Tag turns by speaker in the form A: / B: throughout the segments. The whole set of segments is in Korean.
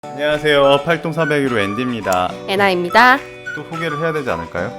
A: 안녕하세요. 8동401호 앤디입니다.
B: 에나입니다.
A: 또 소개를 해야 되지 않을까요?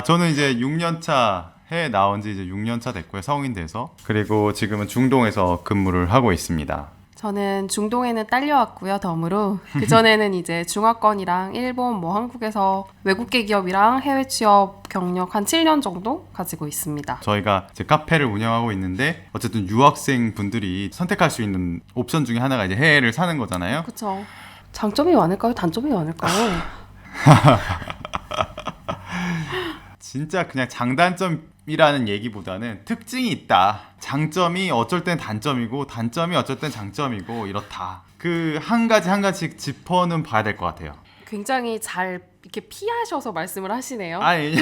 A: 저는 이제 6년차 해외 나온 지 이제 6년차 됐고요. 성인 돼서. 그리고 지금은 중동에서 근무를 하고 있습니다.
B: 저는 중동에는 딸려왔고요, 덤으로. 그전에는 이제 중화권이랑 일본, 한국에서 외국계 기업이랑 해외 취업 경력 한 7년 정도 가지고 있습니다.
A: 저희가 이제 카페를 운영하고 있는데 어쨌든 유학생 분들이 선택할 수 있는 옵션 중에 하나가 이제 해외를 사는 거잖아요.
B: 그렇죠. 장점이 많을까요? 단점이 많을까요?
A: 진짜 그냥 장단점이라는 얘기보다는 특징이 있다. 장점이 어쩔 땐 단점이고 단점이 어쩔 땐 장점이고 이렇다. 그 한 가지 한 가지씩 짚어는 봐야 될 것 같아요.
B: 굉장히 잘 이렇게 피하셔서 말씀을 하시네요.
A: 아니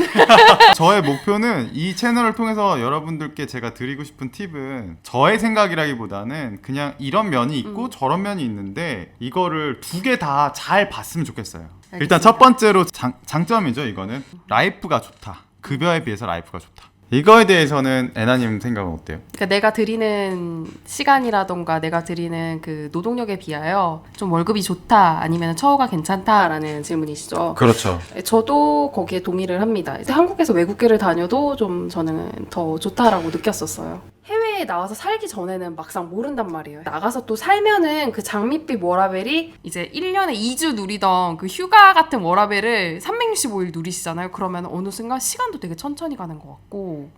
A: 저의 목표는 이 채널을 통해서 여러분들께 제가 드리고 싶은 팁은 저의 생각이라기보다는 그냥 이런 면이 있고 저런 면이 있는데 이거를 두 개 다 잘 봤으면 좋겠어요.
B: 알겠습니다.
A: 일단 첫 번째로 장점이죠. 이거는 라이프가 좋다. 급여에 비해서 라이프가 좋다. 이거에 대해서는 애나님 생각은 어때요?
B: 그러니까 내가 드리는 시간이라던가 내가 드리는 그 노동력에 비하여 좀 월급이 좋다 아니면 처우가 괜찮다라는 질문이시죠.
A: 그렇죠.
B: 저도 거기에 동의를 합니다. 이제 한국에서 외국계를 다녀도 좀 저는 더 좋다라고 느꼈었어요. 해외에 나와서 살기 전에는 막상 모른단 말이에요. 나가서 또 살면은 그 장밋빛 워라벨이 이제 1년에 2주 누리던 그 휴가 같은 워라벨을 365일 누리시잖아요. 그러면 어느 순간 시간도 되게 천천히 가는 것 같고.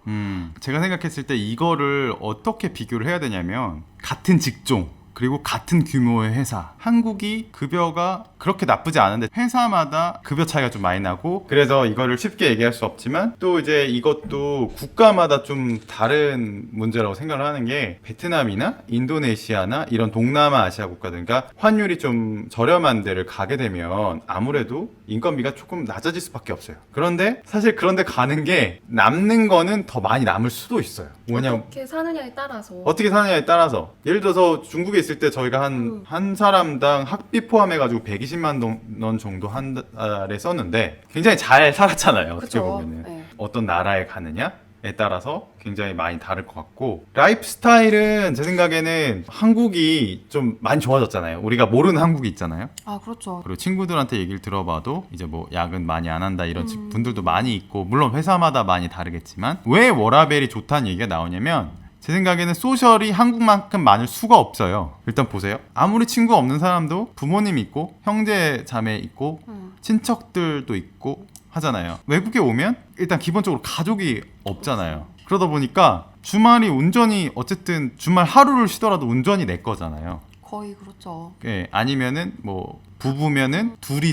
A: 제가 생각했을 때 이거를 어떻게 비교를 해야 되냐면 같은 직종 그리고 같은 규모의 회사 한국이 급여가 그렇게 나쁘지 않은데 회사마다 급여 차이가 좀 많이 나고 그래서 이거를 쉽게 얘기할 수 없지만 또 이제 이것도 국가마다 좀 다른 문제라고 생각을 하는 게 베트남이나 인도네시아나 이런 동남아 아시아 국가들 그러니까 환율이 좀 저렴한 데를 가게 되면 아무래도 인건비가 조금 낮아질 수밖에 없어요. 그런데 사실 그런 데 가는 게 남는 거는 더 많이 남을 수도 있어요. 뭐냐면
B: 어떻게 사느냐에 따라서.
A: 어떻게 사느냐에 따라서 예를 들어서 중국에 있을 때 저희가 한 사람당 학비 포함해가지고 120만 원 정도 한 달에 썼는데 굉장히 잘 살았잖아요. 어떻게
B: 그쵸.
A: 보면은
B: 네.
A: 어떤 나라에 가느냐에 따라서 굉장히 많이 다를 것 같고 라이프 스타일은 제 생각에는 한국이 좀 많이 좋아졌잖아요. 우리가 모르는 한국이 있잖아요.
B: 아, 그렇죠.
A: 그리고 친구들한테 얘기를 들어봐도 이제 뭐 야근 많이 안 한다 이런 분들도 많이 있고 물론 회사마다 많이 다르겠지만 왜 워라밸이 좋다는 얘기가 나오냐면 제 생각에는 소셜이 한국만큼 많을 수가 없어요. 일단 보세요. 아무리 친구가 없는 사람도 부모님 있고 형제 자매 있고 친척들도 있고 하잖아요. 외국에 오면 일단 기본적으로 가족이 없잖아요. 그러다 보니까 주말이 온전히 어쨌든 주말 하루를 쉬더라도 온전히 내 거잖아요.
B: 거의 그렇죠.
A: 예, 아니면은 뭐 부부면은 둘이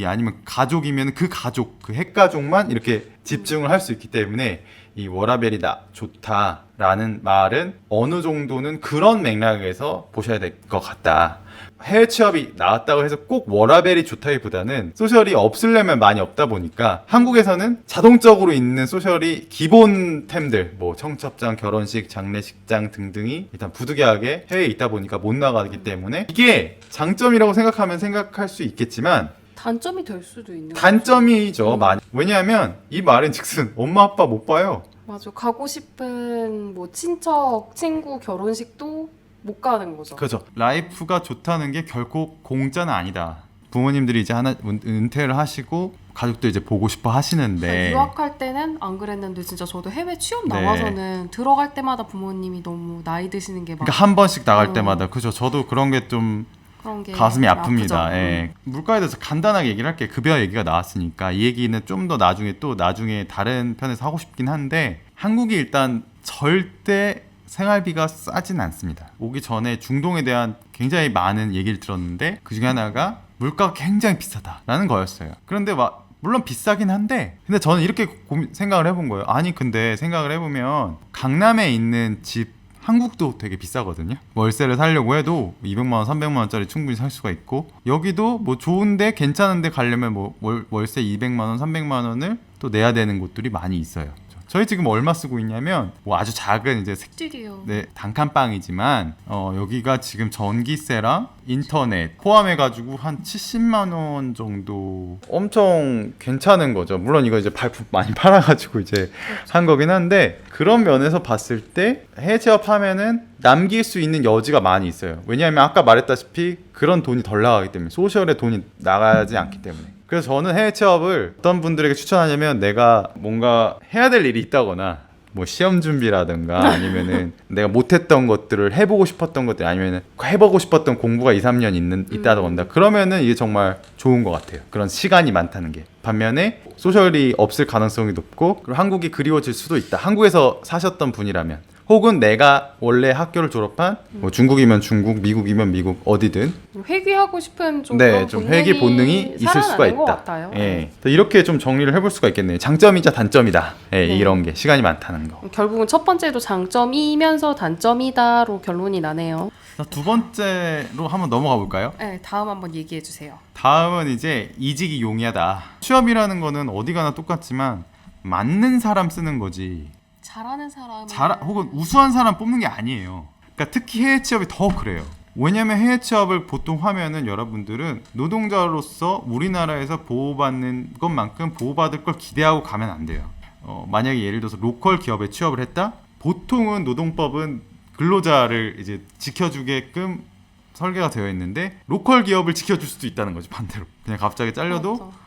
A: 아니면 가족이면 그 가족 그 핵가족만 이렇게 집중을 할 수 있기 때문에 이 워라밸이 좋다라는 말은 어느 정도는 그런 맥락에서 보셔야 될 것 같다. 해외 취업이 나왔다고 해서 꼭 워라밸이 좋다기보다는 소셜이 없으려면 많이 없다 보니까 한국에서는 자동적으로 있는 소셜이 기본템들 뭐 청첩장, 결혼식, 장례식장 등등이 일단 부득이하게 해외에 있다 보니까 못 나가기 때문에 이게 장점이라고 생각할 수 있겠지만
B: 단점이 될 수도 있는
A: 단점이죠. 많이. 왜냐하면 이 말은 즉슨 엄마 아빠 못 봐요.
B: 맞아. 가고 싶은 뭐 친척, 친구 결혼식도 못 가는 거죠.
A: 그렇죠. 라이프가 좋다는 게 결코 공짜는 아니다. 부모님들이 이제 하나 은퇴를 하시고 가족도 이제 보고 싶어 하시는데
B: 유학할 때는 안 그랬는데 진짜 저도 해외 취업
A: 네.
B: 나와서는 들어갈 때마다 부모님이 너무 나이 드시는 게 막
A: 그러니까 한 번씩 나갈 때마다 그죠. 저도 그런 게 좀
B: 그런 게
A: 가슴이 아픕니다.
B: 아프죠.
A: 예. 물가에 대해서 간단하게 얘기를 할게요. 급여 얘기가 나왔으니까 이 얘기는 좀 더 나중에 다른 편에서 하고 싶긴 한데 한국이 일단 절대 생활비가 싸진 않습니다. 오기 전에 중동에 대한 굉장히 많은 얘기를 들었는데 그 중에 하나가 물가가 굉장히 비싸다라는 거였어요. 그런데 물론 비싸긴 한데 근데 저는 이렇게 생각을 해본 거예요. 아니 근데 생각을 해보면 강남에 있는 집 한국도 되게 비싸거든요. 월세를 살려고 해도 200만 원, 300만 원짜리 충분히 살 수가 있고 여기도 뭐 좋은데 괜찮은데 가려면 뭐 월세 200만 원, 300만 원을 또 내야 되는 곳들이 많이 있어요. 저희 지금 얼마 쓰고 있냐면 뭐 아주 작은 이제
B: 스튜디오.
A: 네, 단칸방이지만 여기가 지금 전기세랑 인터넷 포함해가지고 한 70만 원 정도 엄청 괜찮은 거죠. 물론 이거 이제 발품 많이 팔아가지고 이제 한 거긴 한데 그런 면에서 봤을 때 해외 취업하면은 남길 수 있는 여지가 많이 있어요. 왜냐하면 아까 말했다시피 그런 돈이 덜 나가기 때문에 소셜에 돈이 나가지 않기 때문에. 그래서 저는 해외 취업을 어떤 분들에게 추천하냐면 내가 뭔가 해야 될 일이 있다거나 뭐 시험 준비라든가 아니면은 내가 못했던 것들을 해보고 싶었던 것들 아니면은 해보고 싶었던 공부가 2, 3년 있다던가 그러면은 이게 정말 좋은 것 같아요. 그런 시간이 많다는 게. 반면에 소셜이 없을 가능성이 높고 그리고 한국이 그리워질 수도 있다. 한국에서 사셨던 분이라면 혹은 내가 원래 학교를 졸업한 뭐 중국이면 중국, 미국이면 미국 어디든
B: 회귀하고 싶은 좀
A: 네,
B: 그런
A: 좀 회귀 본능이 있을 수가
B: 살아나는 것
A: 있다.
B: 같아요.
A: 예, 이렇게 좀 정리를 해볼 수가 있겠네요. 장점이자 단점이다. 예,
B: 네.
A: 이런 게 시간이 많다는 거.
B: 결국은 첫 번째도 장점이면서 단점이다로 결론이 나네요.
A: 자, 두 번째로 한번 넘어가 볼까요?
B: 네, 다음 한번 얘기해 주세요.
A: 다음은 이제 이직이 용이하다. 취업이라는 거는 어디 가나 똑같지만 맞는 사람 쓰는 거지.
B: 잘하는 사람
A: 혹은 우수한 사람 뽑는 게 아니에요. 그러니까 특히 해외 취업이 더 그래요. 왜냐면 해외 취업을 보통 하면은 여러분들은 노동자로서 우리나라에서 보호받는 것만큼 보호받을 걸 기대하고 가면 안 돼요. 만약에 예를 들어서 로컬 기업에 취업을 했다? 보통은 노동법은 근로자를 이제 지켜주게끔 설계가 되어 있는데 로컬 기업을 지켜줄 수도 있다는 거죠. 반대로 그냥 갑자기 잘려도
B: 그렇죠.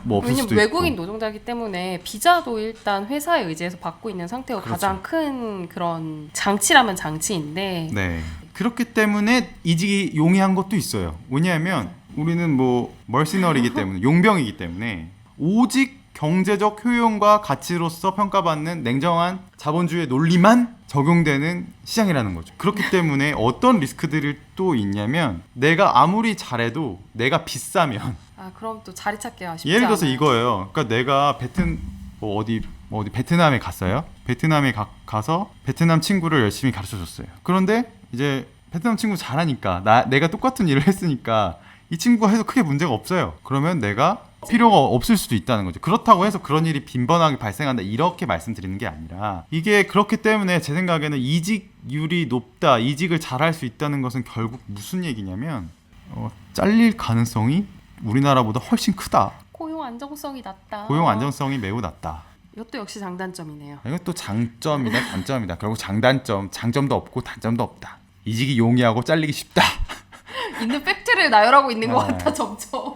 A: 뭐 없을
B: 왜냐면
A: 수도
B: 외국인
A: 있고.
B: 노동자이기 때문에 비자도 일단 회사에 의지해서 받고 있는 상태가
A: 그렇죠.
B: 가장 큰 그런 장치라면 장치인데
A: 네. 그렇기 때문에 이직이 용이한 것도 있어요. 왜냐하면 우리는 뭐 멀시너리이기 때문에 용병이기 때문에 오직 경제적 효용과 가치로서 평가받는 냉정한 자본주의 논리만 적용되는 시장이라는 거죠. 그렇기 때문에 어떤 리스크들이 또 있냐면 내가 아무리 잘해도 내가 비싸면
B: 그럼 또 자리 찾기가 쉽지
A: 예를 들어서
B: 않아요.
A: 이거예요. 그러니까 내가 어디 베트남에 갔어요. 베트남에 가서 베트남 친구를 열심히 가르쳐 줬어요. 그런데 이제 베트남 친구 잘하니까 내가 똑같은 일을 했으니까 이 친구가 해도 크게 문제가 없어요. 그러면 내가 필요가 없을 수도 있다는 거죠. 그렇다고 해서 그런 일이 빈번하게 발생한다 이렇게 말씀드리는 게 아니라 이게 그렇기 때문에 제 생각에는 이직률이 높다, 이직을 잘할 수 있다는 것은 결국 무슨 얘기냐면 잘릴 가능성이 우리나라보다 훨씬 크다.
B: 고용 안정성이 낮다.
A: 고용 안정성이 매우 낮다.
B: 이것도 역시 장단점이네요.
A: 이것도 장점이다 단점이다. 결국 장점도 없고 단점도 없다. 이직이 용이하고 잘리기 쉽다.
B: 있는 팩트를 나열하고 있는 것
A: 네.
B: 같아 점점.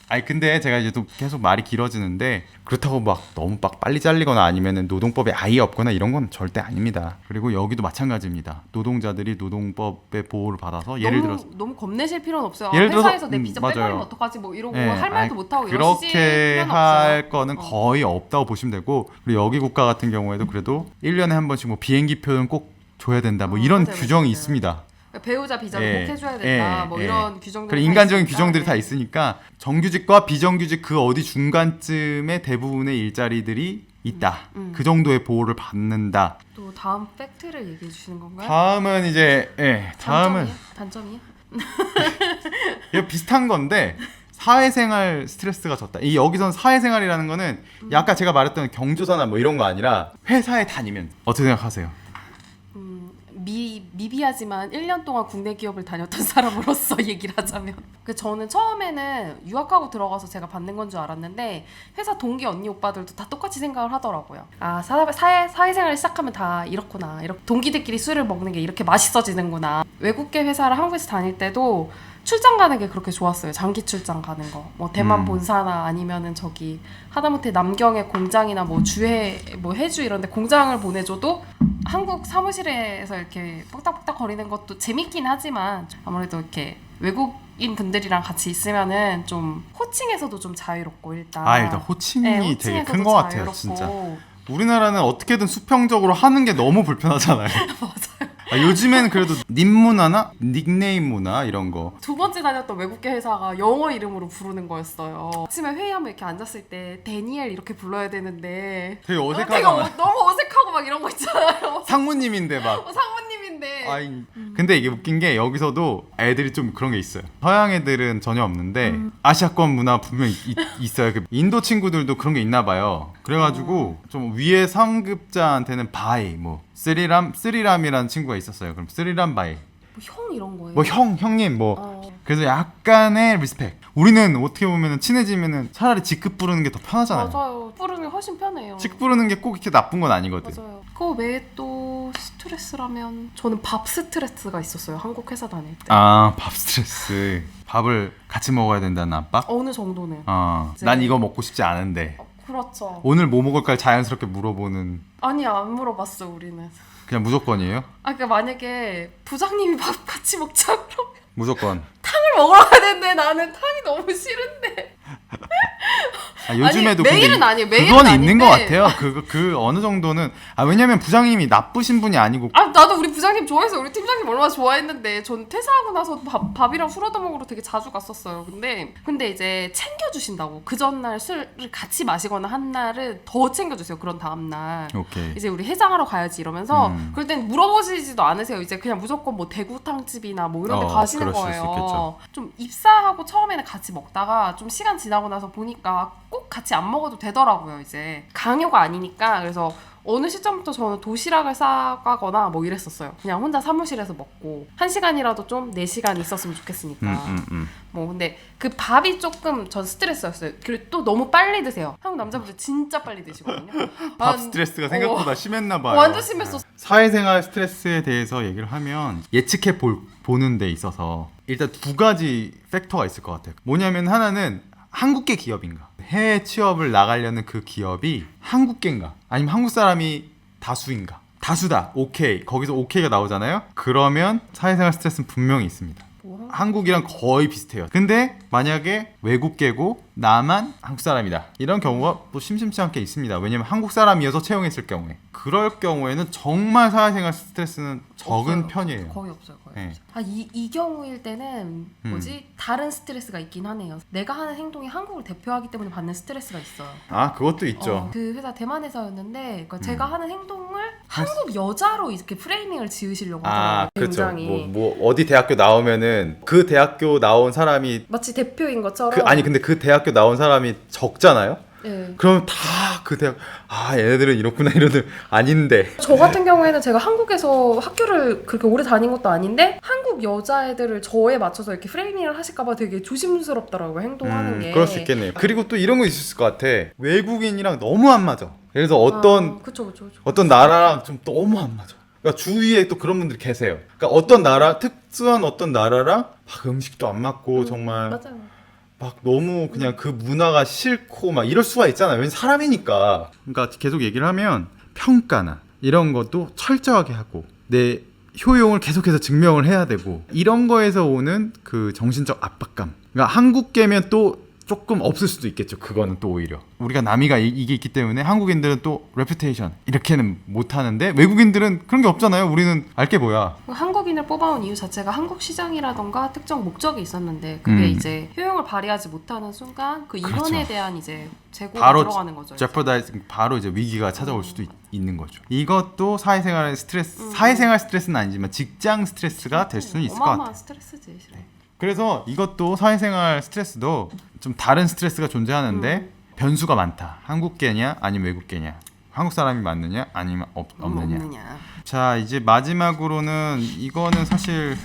A: 아니 근데 제가 이제 또 계속 말이 길어지는데 그렇다고 막 너무 막 빨리 잘리거나 아니면은 노동법에 아예 없거나 이런 건 절대 아닙니다. 그리고 여기도 마찬가지입니다. 노동자들이 노동법의 보호를 받아서 예를 들어서
B: 너무 겁내실 필요는 없어요.
A: 예를 들어서,
B: 회사에서 내 비자
A: 맞아요.
B: 빼버리면 어떡하지 뭐 이러고
A: 네,
B: 할 말도 못하고 이러시지
A: 그렇게
B: 필요는
A: 할
B: 없어요.
A: 거는 거의 없다고 보시면 되고 그리고 여기 국가 같은 경우에도 그래도 1년에 한 번씩 뭐 비행기표는 꼭 줘야 된다 뭐 이런
B: 맞아요,
A: 규정이
B: 맞아요.
A: 있습니다.
B: 배우자 비자를
A: 예,
B: 꼭 해줘야 된다.
A: 예,
B: 뭐
A: 예.
B: 이런 규정들.
A: 그래 인간적인 규정들이 다 있으니까 정규직과 비정규직 그 어디 중간쯤에 대부분의 일자리들이 있다. 그 정도의 보호를 받는다.
B: 또 다음 팩트를 얘기해 주시는 건가요?
A: 다음은 이제 다음은
B: 단점이요?
A: 이거 비슷한 건데 사회생활 스트레스가 졌다. 이 여기선 사회생활이라는 거는 아까 제가 말했던 경조사나 뭐 이런 거 아니라 회사에 다니면 어떻게 생각하세요?
B: 미비하지만 1년 동안 국내 기업을 다녔던 사람으로서 얘기를 하자면 저는 처음에는 유학하고 들어가서 제가 받는 건 줄 알았는데 회사 동기 언니 오빠들도 다 똑같이 생각을 하더라고요. 사회생활을 시작하면 다 이렇구나. 이렇게 동기들끼리 술을 먹는 게 이렇게 맛있어지는구나. 외국계 회사를 한국에서 다닐 때도 출장 가는 게 그렇게 좋았어요. 장기 출장 가는 거. 뭐 대만 본사나 아니면은 저기 하다못해 남경의 공장이나 뭐 주해 뭐 해주 이런데 공장을 보내줘도 한국 사무실에서 이렇게 뻑딱뻑딱 거리는 것도 재밌긴 하지만 아무래도 이렇게 외국인 분들이랑 같이 있으면은 좀 호칭에서도 좀 자유롭고 일단.
A: 일단 호칭이
B: 네,
A: 되게
B: 호칭에서도
A: 큰 것 같아요,
B: 자유롭고.
A: 진짜. 우리나라는 어떻게든 수평적으로 하는 게 너무 불편하잖아요.
B: 맞아요.
A: 요즘에는 그래도 님 문화나 닉네임 문화 이런 거.
B: 두 번째 다녔던 외국계 회사가 영어 이름으로 부르는 거였어요. 아침에 회의하면 이렇게 앉았을 때 데니엘 이렇게 불러야 되는데
A: 되게
B: 되게
A: 어색하잖아.
B: 너무 어색하고 막 이런 거 있잖아요.
A: 상무님인데 막
B: 상무님인데 아닌데.
A: 아이, 근데 이게 웃긴 게 여기서도 애들이 좀 그런 게 있어요. 서양 애들은 전혀 없는데 아시아권 문화 분명히 있어요. 그 인도 친구들도 그런 게 있나 봐요. 그래가지고 좀 위에 상급자한테는 바이, 뭐 쓰리람이라는 친구가 있었어요. 그럼 쓰리람 바이,
B: 뭐 형 이런 거예요.
A: 뭐 형님 뭐. 그래서 약간의 리스펙. 우리는 어떻게 보면 친해지면은 차라리 직급 부르는 게 더 편하잖아요.
B: 맞아요. 부르는 게 훨씬 편해요.
A: 직급 부르는 게 꼭 이렇게 나쁜 건 아니거든.
B: 맞아요. 그거 외에 또 스트레스라면 저는 밥 스트레스가 있었어요. 한국 회사 다닐 때.
A: 아, 밥 스트레스. 밥을 같이 먹어야 된다는 압박?
B: 어느 정도는. 이제-
A: 난 이거 먹고 싶지 않은데
B: 그렇죠.
A: 오늘 뭐 먹을까 자연스럽게 물어보는.
B: 아니 안 물어봤어 우리는.
A: 그냥 무조건이에요?
B: 그러니까 만약에 부장님이 밥 같이 먹자 그러면
A: 무조건.
B: 탕을 먹으러 가야 되는데 나는 탕이 너무 싫은데.
A: 요즘에도
B: 아니, 매일은
A: 근데
B: 아니에요. 매일은
A: 그건 있는 것
B: 아닌데.
A: 같아요. 그 어느 정도는. 왜냐면 부장님이 나쁘신 분이 아니고.
B: 나도 우리 부장님 좋아해서 우리 팀장님 얼마나 좋아했는데 전 퇴사하고 나서 밥이랑 술 얻어 먹으러 되게 자주 갔었어요. 근데 이제 챙겨주신다고 그 전날 술을 같이 마시거나 한 날은 더 챙겨주세요. 그런 다음 날
A: 오케이.
B: 이제 우리 해장하러 가야지 이러면서 그럴 땐 물어보시지도 않으세요. 이제 그냥 무조건 뭐 대구탕집이나 뭐 이런 데 가시는
A: 그럴 수
B: 거예요.
A: 있겠죠.
B: 좀 입사하고 처음에는 같이 먹다가 좀 시간 지나고 나서 보니까 꼭 같이 안 먹어도 되더라고요. 이제 강요가 아니니까. 그래서 어느 시점부터 저는 도시락을 싸가거나 뭐 이랬었어요. 그냥 혼자 사무실에서 먹고 1시간이라도 좀 4시간 있었으면 좋겠으니까. 뭐 근데 그 밥이 조금 전 스트레스였어요. 그리고 또 너무 빨리 드세요. 한국 남자분들 진짜 빨리 드시거든요.
A: 밥 스트레스가 생각보다 심했나 봐요.
B: 완전 심했어.
A: 사회생활 스트레스에 대해서 얘기를 하면 예측해 보는 데 있어서 일단 두 가지 팩터가 있을 것 같아요. 뭐냐면 하나는 한국계 기업인가, 해외 취업을 나가려는 그 기업이 한국계인가, 아니면 한국 사람이 다수인가. 다수다, 오케이. 거기서 오케이가 나오잖아요. 그러면 사회생활 스트레스는 분명히 있습니다. 한국이랑 거의 비슷해요. 근데 만약에 외국계고 나만 한국 사람이다, 이런 경우가 또 심심치 않게 있습니다. 왜냐면 한국 사람이어서 채용했을 경우에. 그럴 경우에는 정말 사회생활 스트레스는 적은
B: 없어요.
A: 편이에요.
B: 거의 없어요. 거의
A: 네.
B: 없어요. 이 경우일 때는 뭐지? 다른 스트레스가 있긴 하네요. 내가 하는 행동이 한국을 대표하기 때문에 받는 스트레스가 있어요.
A: 그것도 있죠.
B: 그 회사 대만 회사였는데 그러니까 제가 하는 행동을 한국 여자로 이렇게 프레이밍을 지으시려고 하더라고요.
A: 그렇죠.
B: 굉장히
A: 뭐 어디 대학교 나오면은 그 대학교 나온 사람이
B: 마치 대표인 것처럼.
A: 근데 그 대학교 나온 사람이 적잖아요.
B: 네.
A: 그러면 다 그 대학, 얘네들은 이렇구나, 이러들 아닌데.
B: 저 같은 경우에는 제가 한국에서 학교를 그렇게 오래 다닌 것도 아닌데 한국 여자애들을 저에 맞춰서 이렇게 프레이밍을 하실까봐 되게 조심스럽더라고요. 행동하는 게.
A: 그럴 수 있겠네요. 그리고 또 이런 거 있을 것 같아. 외국인이랑 너무 안 맞아. 예를 들어서 어떤 나라랑 좀 너무 안 맞아. 그러니까 주위에 또 그런 분들이 계세요. 그러니까 특수한 어떤 나라랑 막 음식도 안 맞고 정말
B: 맞아요.
A: 막 너무 그냥 그 문화가 싫고 막 이럴 수가 있잖아요. 왜냐면 사람이니까. 그러니까 계속 얘기를 하면 평가나 이런 것도 철저하게 하고 내 효용을 계속해서 증명을 해야 되고, 이런 거에서 오는 그 정신적 압박감. 그러니까 한국계면 또 조금 없을 수도 있겠죠. 그거는 또 오히려 우리가 남이가 이게 있기 때문에 한국인들은 또 레퓨테이션 이렇게는 못하는데 외국인들은 그런 게 없잖아요. 우리는 알게 뭐야.
B: 한국인을 뽑아온 이유 자체가 한국 시장이라던가 특정 목적이 있었는데 그게 이제 효용을 발휘하지 못하는 순간 그 인원에
A: 그렇죠.
B: 대한 이제 재고가
A: 바로
B: 들어가는 거죠.
A: 제퍼다이징, 바로 이제 위기가 찾아올 수도 있는 거죠. 이것도 사회생활의 스트레스, 사회생활 스트레스는 아니지만 직장 스트레스가 될 수는 있을 것 같아요.
B: 어마어마한 스트레스지.
A: 그래서 이것도 사회생활 스트레스도 좀 다른 스트레스가 존재하는데 변수가 많다. 한국계냐 아니면 외국계냐, 한국 사람이 맞느냐 아니면 없느냐. 자, 이제 마지막으로는 이거는 사실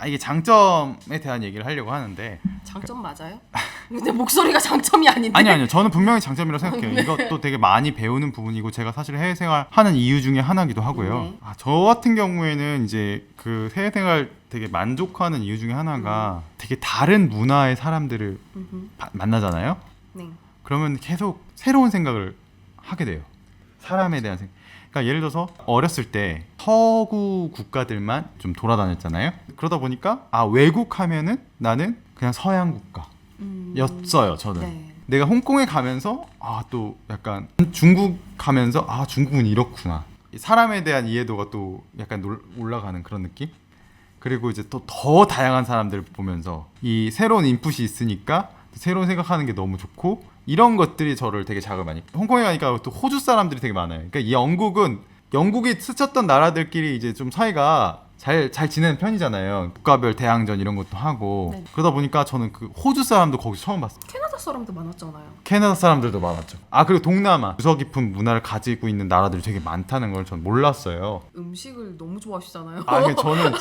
A: 이게 장점에 대한 얘기를 하려고 하는데.
B: 장점 맞아요? 근데 목소리가 장점이 아닌데.
A: 아니요. 저는 분명히 장점이라고 생각해요.
B: 네.
A: 이것도 되게 많이 배우는 부분이고 제가 사실 해외 생활 하는 이유 중에 하나기도 하고요.
B: 네.
A: 저 같은 경우에는 이제 그 해외 생활 되게 만족하는 이유 중에 하나가 되게 다른 문화의 사람들을 만나잖아요.
B: 네.
A: 그러면 계속 새로운 생각을 하게 돼요. 사람에 대한 생각. 그러니까 예를 들어서 어렸을 때 서구 국가들만 좀 돌아다녔잖아요. 그러다 보니까 외국 하면은 나는 그냥 서양 국가였어요. 저는.
B: 네.
A: 내가 홍콩에 가면서 또 약간 중국 가면서 중국은 이렇구나. 사람에 대한 이해도가 또 약간 올라가는 그런 느낌? 그리고 이제 또 더 다양한 사람들을 보면서 이 새로운 인풋이 있으니까 새로운 생각하는 게 너무 좋고, 이런 것들이 저를 되게 자극을 많이. 홍콩에 가니까 또 호주 사람들이 되게 많아요. 그러니까 이 영국은 영국이 스쳤던 나라들끼리 이제 좀 사이가 잘 지내는 편이잖아요. 국가별 대항전 이런 것도 하고.
B: 네.
A: 그러다 보니까 저는 그 호주 사람도 거기서 처음 봤어요.
B: 캐나다 사람도 많았잖아요.
A: 캐나다 사람들도 많았죠. 아, 그리고 동남아 유서 깊은 문화를 가지고 있는 나라들이 되게 많다는 걸 전 몰랐어요.
B: 음식을 너무 좋아하시잖아요.
A: 아, 근데 저는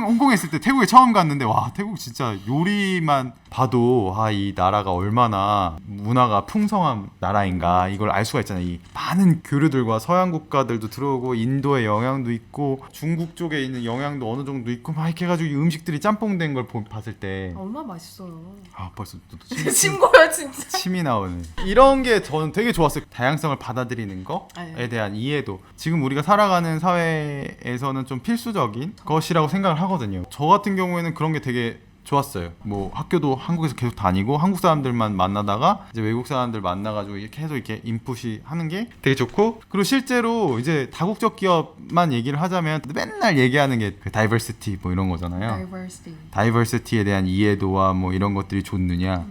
A: 홍콩에 있을 때 태국에 처음 갔는데 와, 태국 진짜 요리만 봐도 이 나라가 얼마나 문화가 풍성한 나라인가 이걸 알 수가 있잖아요. 이 많은 교류들과 서양 국가들도 들어오고 인도의 영향도 있고 중국 쪽에 있는 영향도 어느 정도 있고 막 이렇게 해가지고 이 음식들이 짬뽕된 걸 봤을 때
B: 얼마나 맛있어요.
A: 벌써 또
B: 친구야 진짜.
A: 침이 나오네. 이런 게 저는 되게 좋았어요. 다양성을 받아들이는 거에
B: 네.
A: 대한 이해도 지금 우리가 살아가는 사회에서는 좀 필수적인 것이라고 생각을 하거든요. 저 같은 경우에는 그런 게 되게 좋았어요. 뭐 학교도 한국에서 계속 다니고 한국 사람들만 만나다가 이제 외국 사람들 만나가지고 이렇게 계속 이렇게 인풋이 하는 게 되게 좋고, 그리고 실제로 이제 다국적 기업만 얘기를 하자면 맨날 얘기하는 게 그 다이버시티 뭐 이런 거잖아요. 다이버시티에 대한 이해도와 뭐 이런 것들이 좋느냐,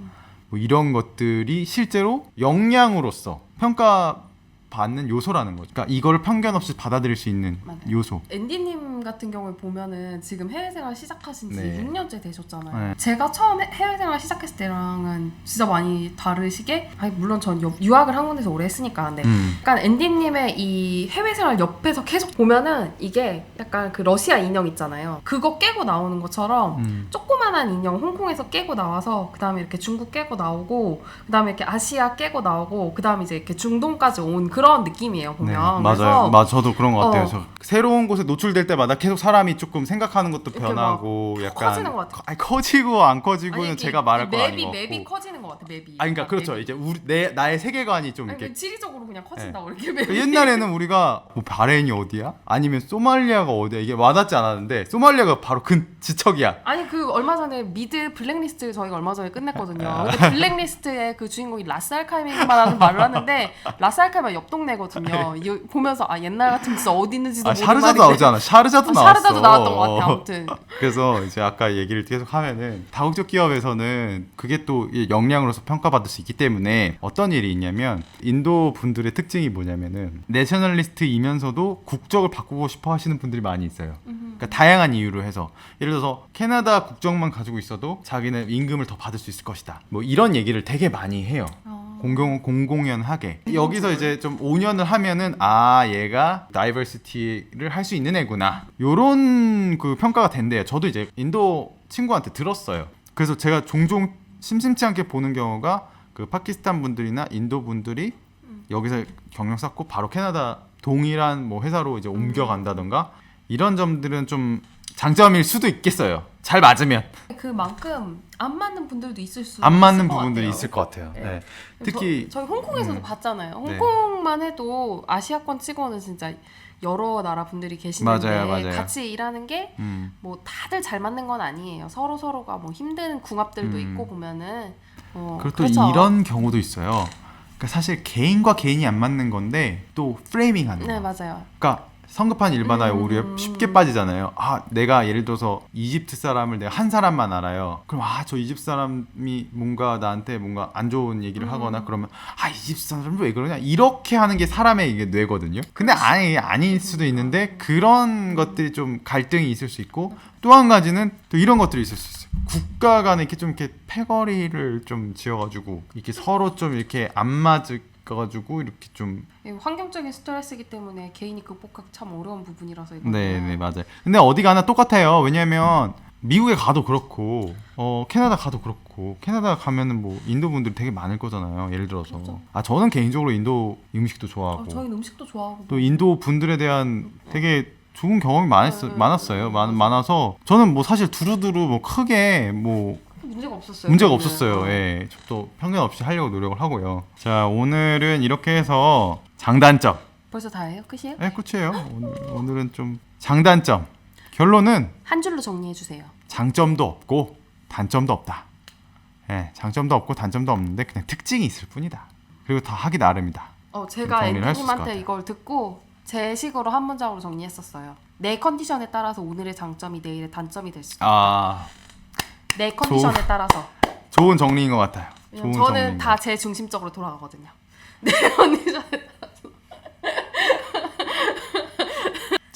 A: 뭐 이런 것들이 실제로 역량으로서 평가받는 요소라는 거죠. 그러니까 이거를 편견 없이 받아들일 수 있는
B: 맞아요.
A: 요소.
B: 앤디님 같은 경우에 보면은 지금 해외생활 시작하신 지
A: 네.
B: 6년째 되셨잖아요.
A: 네.
B: 제가 처음 해외생활 시작했을 때랑은 진짜 많이 다르시게, 물론 전 유학을 한국에서 오래 했으니까, 근데 약간 앤디님의 이 해외생활 옆에서 계속 보면은 이게 약간 그 러시아 인형 있잖아요. 그거 깨고 나오는 것처럼 조그만한 인형 홍콩에서 깨고 나와서 그 다음에 이렇게 중국 깨고 나오고 그 다음에 이렇게 아시아 깨고 나오고 그 다음에 이제 이렇게 중동까지 온 그런 느낌이에요 보면.
A: 네,
B: 그래서
A: 맞아요. 저도 그런 것 같아요. 저 새로운 곳에 노출될 때마다 계속 사람이 조금 생각하는 것도
B: 이렇게
A: 변하고 약간
B: 커지는 것 같아요.
A: 커지고 안 커지고는
B: 아니,
A: 제가 말할 거 아닌 것
B: 맵이
A: 같고.
B: 커지는 것 같아. 맵이.
A: 그러니까 그렇죠.
B: 맵이.
A: 이제 나의 세계관이 좀
B: 아니,
A: 이렇게.
B: 지리적으로 그냥 커진다고
A: 네.
B: 이렇게 맵이.
A: 그 옛날에는 우리가 뭐 바레인이 어디야? 아니면 소말리아가 어디야? 이게 와닿지 않았는데 소말리아가 바로 지척이야.
B: 아니 그 얼마 전에 미드 블랙리스트 저희가 얼마 전에 끝냈거든요.
A: 아.
B: 근데 블랙리스트의 그 주인공이 라스알카이만 말을 하는데 라스알카이만 옆 동네거든요. 이거 보면서 옛날 같으면 진짜 어디 있는지도 모르는
A: 샤르자도 나오잖아. 샤르자도 나왔어.
B: 샤르자도 나왔던 것 같아. 아무튼.
A: 그래서 이제 아까 얘기를 계속 하면은 다국적 기업에서는 그게 또 역량으로서 평가받을 수 있기 때문에 어떤 일이 있냐면 인도 분들의 특징이 뭐냐면은 내셔널리스트이면서도 국적을 바꾸고 싶어 하시는 분들이 많이 있어요. 그러니까 다양한 이유로 해서 예를 들어서 캐나다 국적만 가지고 있어도 자기는 임금을 더 받을 수 있을 것이다. 뭐 이런 얘기를 되게 많이 해요. 공공연하게. 여기서 이제 좀 5년을 하면은 얘가 다이버시티를 할 수 있는 애구나. 요런 그 평가가 된대요. 저도 이제 인도 친구한테 들었어요. 그래서 제가 종종 심심치 않게 보는 경우가 그 파키스탄 분들이나 인도 분들이 여기서 경력 쌓고 바로 캐나다 동일한 뭐 회사로 이제 옮겨간다던가 이런 점들은 좀 장점일 수도 있겠어요. 잘 맞으면.
B: 그만큼 안 맞는 분들도 있을 수
A: 안 맞는
B: 있을 것
A: 부분들이
B: 같아요.
A: 있을 것 같아요.
B: 네.
A: 네. 특히
B: 저희 홍콩에서도 봤잖아요.
A: 네.
B: 홍콩만 해도 아시아권 치고는 진짜 여러 나라 분들이 계시는데
A: 맞아요.
B: 같이 일하는 게 뭐 다들 잘 맞는 건 아니에요. 서로가 뭐 힘든 궁합들도 있고 보면은
A: 그리고 또
B: 그렇죠.
A: 이런 경우도 있어요. 그러니까 사실 개인과 개인이 안 맞는 건데 또 프레이밍하는 거.
B: 네, 맞아요.
A: 그러니까 성급한 일반화에 오히려 쉽게 빠지잖아요. 내가 예를 들어서 이집트 사람을 내가 한 사람만 알아요. 그럼 저 이집트 사람이 뭔가 나한테 뭔가 안 좋은 얘기를 하거나 그러면 이집트 사람은 왜 그러냐 이렇게 하는 게 사람의 이게 뇌거든요. 근데 아닐 수도 있는데 그런 것들이 좀 갈등이 있을 수 있고, 또 한 가지는 또 이런 것들이 있을 수 있어요. 국가 간에 이렇게 좀 이렇게 패거리를 좀 지어가지고 이렇게 서로 좀 이렇게 안 맞아가지고 이렇게 좀
B: 환경적인 스트레스이기 때문에 개인이 극복하기 참 어려운 부분이라서 이거는.
A: 네, 맞아요. 근데 어디 가나 똑같아요. 왜냐면 미국에 가도 그렇고 캐나다 가도 그렇고, 캐나다 가면은 뭐 인도 분들이 되게 많을 거잖아요. 예를 들어서.
B: 그렇죠.
A: 저는 개인적으로 인도 음식도 좋아하고
B: 저희는 음식도 좋아하고
A: 또 인도 분들에 대한 되게 좋은 경험이 많았어요. 많아서 저는 뭐 사실 두루두루 뭐 크게 뭐
B: 문제가 없었어요.
A: 문제가
B: 저희는.
A: 없었어요. 예. 저도 편견 없이 하려고 노력을 하고요. 자, 오늘은 이렇게 해서 장단점.
B: 벌써 다예요? 끝이에요?
A: 네, 끝이에요. 오늘은 좀 장단점. 결론은
B: 한 줄로 정리해 주세요.
A: 장점도 없고 단점도 없다. 예, 장점도 없고 단점도 없는데 그냥 특징이 있을 뿐이다. 그리고 다 하기 나름이다.
B: 제가
A: 정리를 할수 있을 것
B: 앵님한테
A: 같아요.
B: 이걸 듣고 제 식으로 한 문장으로 정리했었어요. 내 컨디션에 따라서 오늘의 장점이 내일의 단점이 될 수 있다. 내 컨디션에 따라서.
A: 좋은 정리인 것 같아요. 좋은
B: 저는
A: 정리인
B: 다
A: 것
B: 제 중심적으로 돌아가거든요. 내 컨디션에 따라서.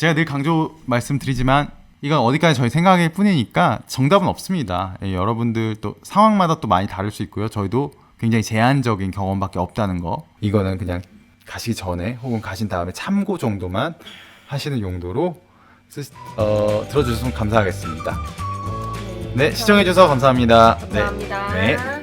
A: 제가 늘 강조 말씀드리지만 이건 어디까지 저희 생각일 뿐이니까 정답은 없습니다. 예, 여러분들 또 상황마다 또 많이 다를 수 있고요. 저희도 굉장히 제한적인 경험밖에 없다는 거. 이거는 그냥 가시기 전에 혹은 가신 다음에 참고 정도만 하시는 용도로 들어주셔서 감사하겠습니다. 네, 시청해주셔서 감사합니다.
B: 감사합니다.
A: 네.